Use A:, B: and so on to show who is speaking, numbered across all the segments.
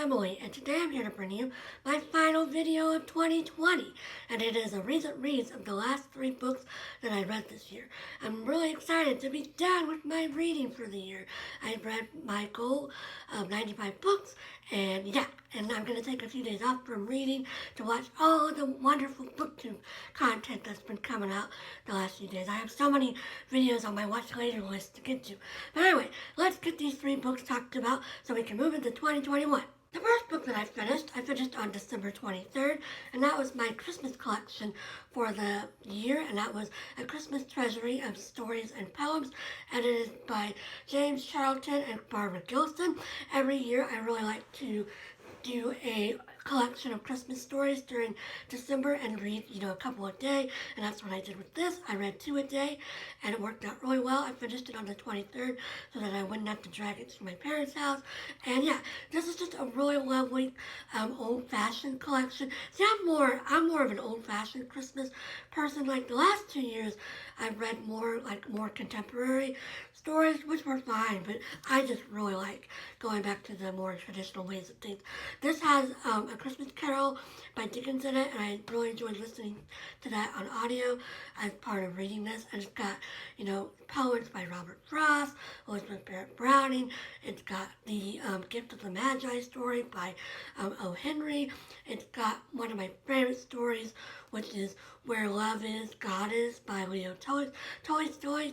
A: Emily, and today I'm here to bring you my final video of 2020, and it is a recent reads of the last 3 books that I read this year. I'm really excited to be done with my reading for the year. I read my goal of 95 books, and I'm going to take a few days off from reading to watch all of the wonderful booktube content that's been coming out the last few days. I have so many videos on my watch later list to get to. But anyway, let's get these 3 books talked about so we can move into 2021. The first book that I finished on December 23rd, and that was my Christmas collection for the year, and that was A Christmas Treasury of Stories and Poems, edited by James Charlton and Barbara Gilson. Every year I really like to do a collection of Christmas stories during December and read, a couple a day, and that's what I did with this. I read 2 a day, and it worked out really well. I finished it on the 23rd so that I wouldn't have to drag it to my parents' house, and this is just a really lovely old-fashioned collection. See, I'm more of an old-fashioned Christmas person. Like the last 2 years, I've read more contemporary stories, which were fine, but I just really like going back to the more traditional ways of things. This has A Christmas Carol by Dickens in it, and I really enjoyed listening to that on audio as part of reading this. And it's got, poems by Robert Frost, Elizabeth Barrett Browning. It's got the Gift of the Magi story by O. Henry. It's got one of my favorite stories, which is Where Love Is, God Is by Leo Tolstoy.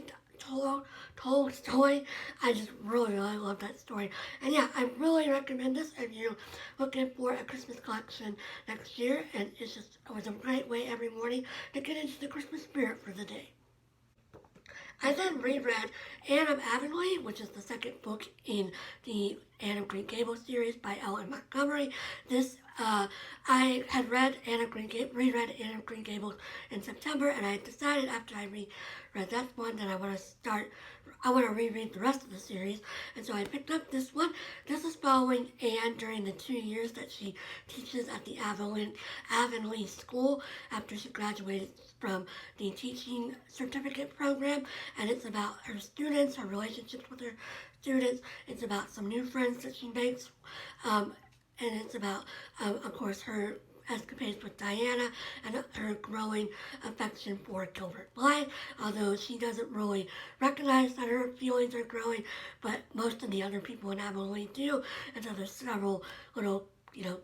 A: I just really love that story. And I really recommend this if you're looking for a Christmas collection next year. And it was a great way every morning to get into the Christmas spirit for the day. I then reread Anne of Avonlea, which is the second book in the Anne of Green Gables series by Ellen Montgomery. I had reread Anne of Green Gables in September, and I decided after I reread that one that I want to reread the rest of the series, and so I picked up this one. This is following Anne during the 2 years that she teaches at the Avonlea School after she graduated from the teaching certificate program, and it's about her students, her relationships with her students. It's about some new friends that she makes, and it's about, of course, her escapades with Diana and her growing affection for Gilbert Blythe, although she doesn't really recognize that her feelings are growing, but most of the other people in Avonlea do, and so there's several little,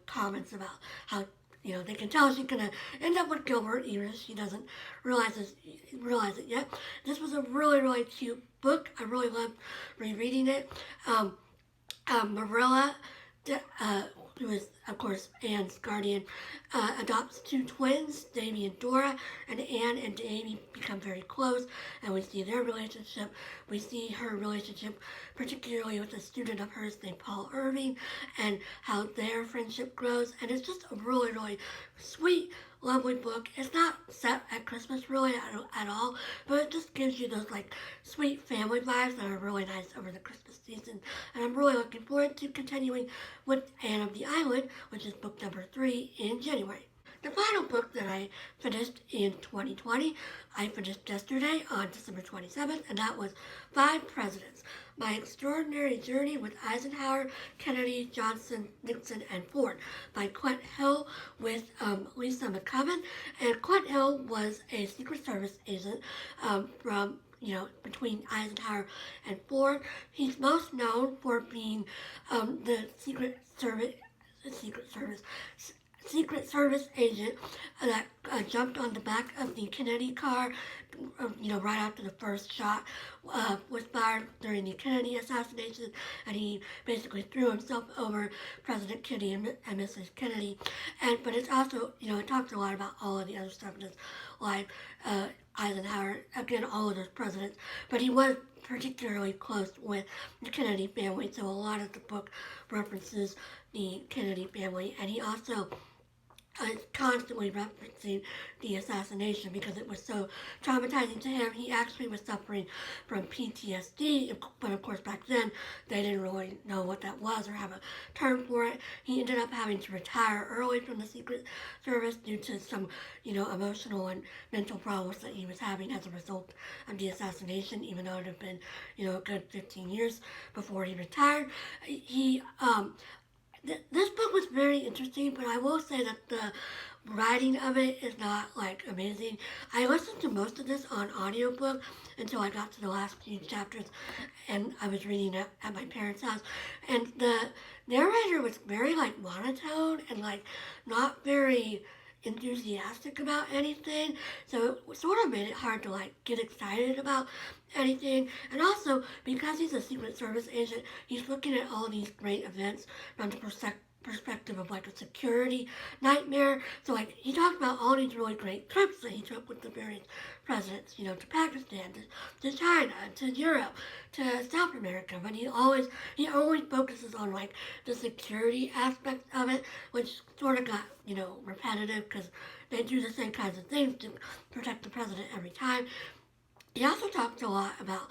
A: comments about how they can tell she's going to end up with Gilbert, even if she doesn't realize it yet. This was a really, really cute book. I really loved rereading it. Marilla, who is, of course, Anne's guardian, adopts 2 twins, Davy and Dora, and Anne and Davy become very close, and we see their relationship. We see her relationship, particularly with a student of hers named Paul Irving, and how their friendship grows, and it's just a really, really sweet, lovely book. It's not set at Christmas really at all, but it just gives you those sweet family vibes that are really nice over the Christmas season. And I'm really looking forward to continuing with Anne of the Island, which is book number 3 in January. The final book that I finished in 2020, I finished yesterday on December 27th, and that was 5 Presidents: My Extraordinary Journey with Eisenhower, Kennedy, Johnson, Nixon, and Ford by Clint Hill with Lisa McCubbin. And Clint Hill was a Secret Service agent from between Eisenhower and Ford. He's most known for being the Secret Service agent that jumped on the back of the Kennedy car, right after the first shot was fired during the Kennedy assassination, and he basically threw himself over President Kennedy and Mrs. Kennedy. But it's also, it talks a lot about all of the other stuff in his life. Eisenhower, again, all of those presidents, but he was particularly close with the Kennedy family, so a lot of the book references the Kennedy family, and he also constantly referencing the assassination because it was so traumatizing to him. He actually was suffering from PTSD, but of course back then they didn't really know what that was or have a term for it. He ended up having to retire early from the Secret Service due to some, emotional and mental problems that he was having as a result of the assassination, even though it had been, a good 15 years before he retired. This book was very interesting, but I will say that the writing of it is not like amazing. I listened to most of this on audiobook until I got to the last few chapters, and I was reading it at my parents' house, and the narrator was very like monotone and like not very enthusiastic about anything, so it sort of made it hard to like get excited about anything. And also because he's a Secret Service agent, he's looking at all these great events from the perspective of like a security nightmare. So like he talked about all these really great trips that he took with the various presidents, you know, to Pakistan, to China, to Europe, to South America. But he always focuses on like the security aspect of it, which sort of got, you know, repetitive because they do the same kinds of things to protect the president every time. He also talked a lot about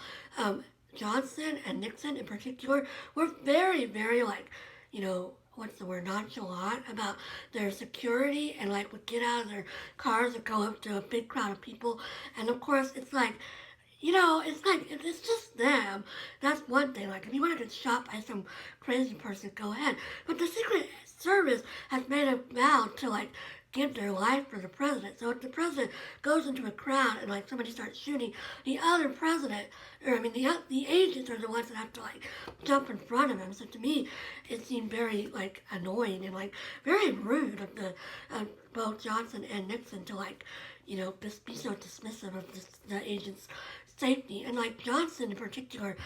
A: Johnson and Nixon in particular were very, very like, you know, what's the word, nonchalant about their security and like would get out of their cars and go up to a big crowd of people. And of course, it's like, you know, it's like, if it's just them, that's one thing. Like, if you want to get shot by some crazy person, go ahead. But the Secret Service has made a vow to, like, give their life for the president. So if the president goes into a crowd and, like, somebody starts shooting, the other president, or, I mean, the agents are the ones that have to, like, jump in front of him. So to me, it seemed very, like, annoying and, like, very rude of both Johnson and Nixon to, like, you know, just be so dismissive of the agent's safety. And like Johnson in particular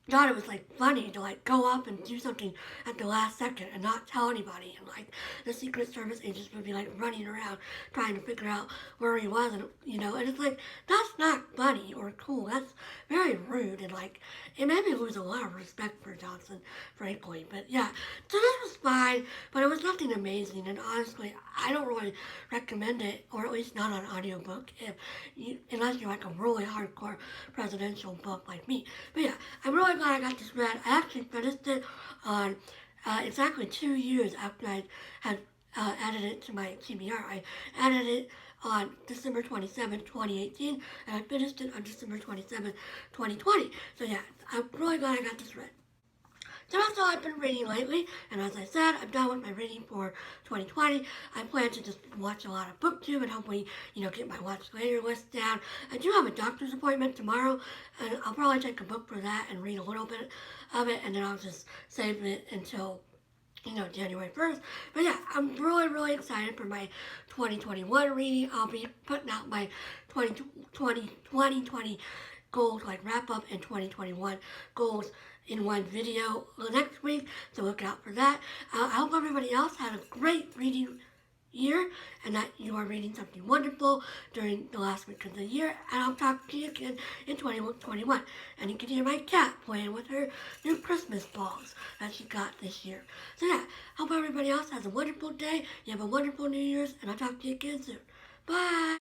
A: thought it was like funny to like go up and do something at the last second and not tell anybody, and like the Secret Service agents would be like running around trying to figure out where he was, and you know, and it's like that's not funny or cool. That's very rude, and like it made me lose a lot of respect for Johnson, frankly. But yeah, so this was fine, but it was nothing amazing, and honestly I don't really recommend it, or at least not on audiobook, unless you're like a really hardcore presidential book like me. But yeah, I'm really glad I got this read. I actually finished it on exactly 2 years after I had added it to my TBR. I added it on December 27, 2018, and I finished it on December 27, 2020. So yeah, I'm really glad I got this read. So that's all I've been reading lately, and as I said, I'm done with my reading for 2020. I plan to just watch a lot of BookTube and hopefully, you know, get my watch later list down. I do have a doctor's appointment tomorrow, and I'll probably take a book for that and read a little bit of it, and then I'll just save it until, you know, January 1st. But yeah, I'm really, really excited for my 2021 reading. I'll be putting out my 2020 goals, like wrap up, and 2021 goals in one video next week, so look out for that. I hope everybody else had a great reading year and that you are reading something wonderful during the last week of the year, and I'll talk to you again in 2021. And you can hear my cat playing with her new Christmas balls that she got this year. So yeah, hope everybody else has a wonderful day, you have a wonderful New Year's, and I'll talk to you again soon. Bye!